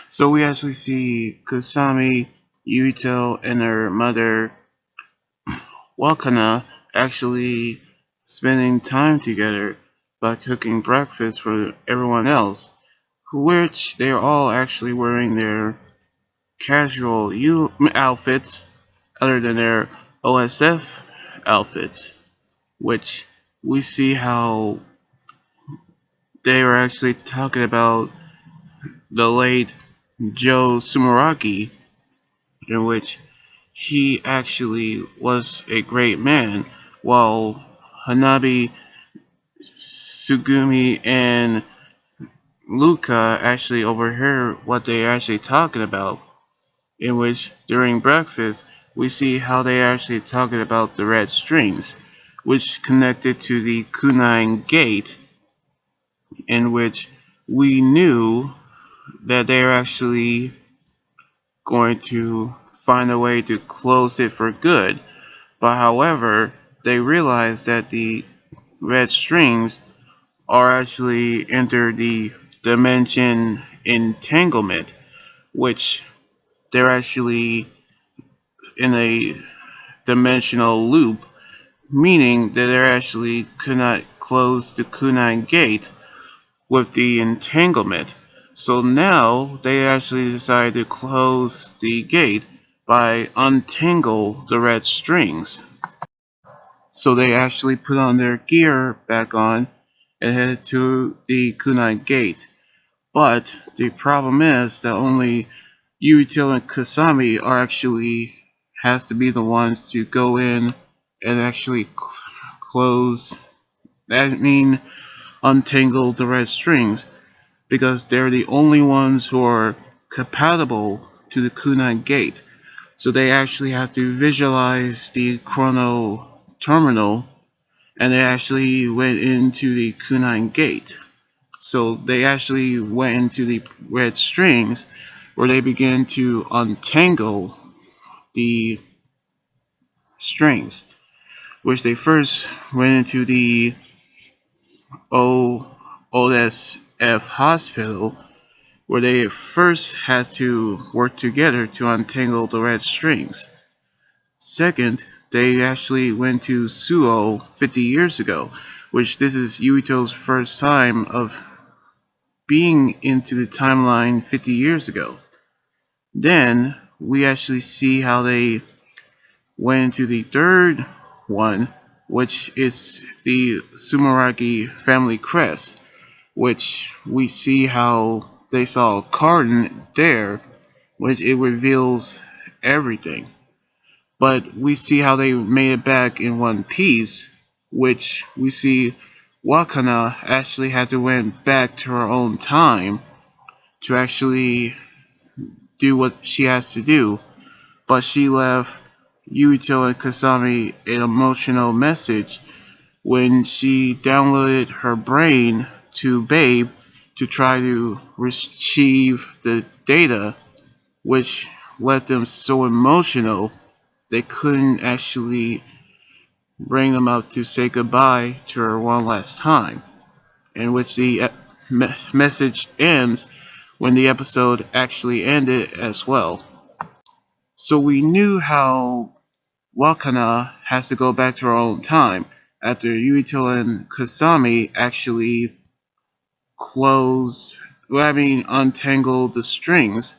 So we actually see Kasame, Yuito, and her mother Wakana actually spending time together by cooking breakfast for everyone else, which they are all actually wearing their casual outfits other than their OSF outfits, which we see how they are actually talking about the late Joe Sumeragi, in which he actually was a great man, while Hanabi, Sugumi, and Luca actually overhear what they're actually talking about, in which during breakfast we see how they're actually talking about the red strings, which connected to the Kunai gate, in which we knew that they're actually going to find a way to close it for good. But however, they realized that the red strings are actually enter the dimension entanglement, which they're actually in a dimensional loop, meaning that they actually could not close the kunai gate with the entanglement. So now they actually decide to close the gate by untangle the red strings. So they actually put on their gear back on and headed to the kunai gate. But the problem is that only Yuito and Kasami are actually has to be the ones to go in and actually close. I mean, untangle the red strings because they're the only ones who are compatible to the kunai gate. So they actually have to visualize the chrono terminal, and they actually went into the kunai gate. So they actually went into the red strings where they began to untangle the strings, which they first went into the OSF hospital, where they first had to work together to untangle the red strings. Second, they actually went to Suo 50 years ago, which this is Yuito's first time of being into the timeline 50 years ago. Then we actually see how they went into the third one, which is the Sumeragi family crest, which we see how they saw a carton there, which it reveals everything. But we see how they made it back in one piece, which we see Wakana actually had to went back to her own time to actually do what she has to do, but she left Yuito and Kasami an emotional message when she downloaded her brain to Babe to try to retrieve the data, which left them so emotional they couldn't actually bring them up to say goodbye to her one last time, in which the message ends when the episode actually ended as well. So we knew how Wakana has to go back to her own time after Yuito and Kasami actually untangle the strings.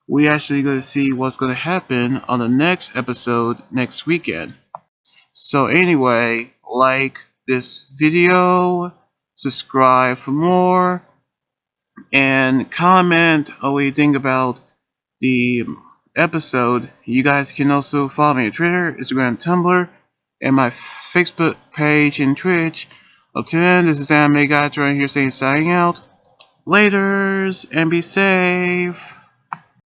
We actually going to see what's going to happen on the next episode next weekend. So anyway, like this video, subscribe for more, and comment what you think about the episode. You guys can also follow me on Twitter, Instagram, Tumblr, and my Facebook page and Twitch. Up to then, this is Anime Guy right here saying signing out. Laters, and be safe.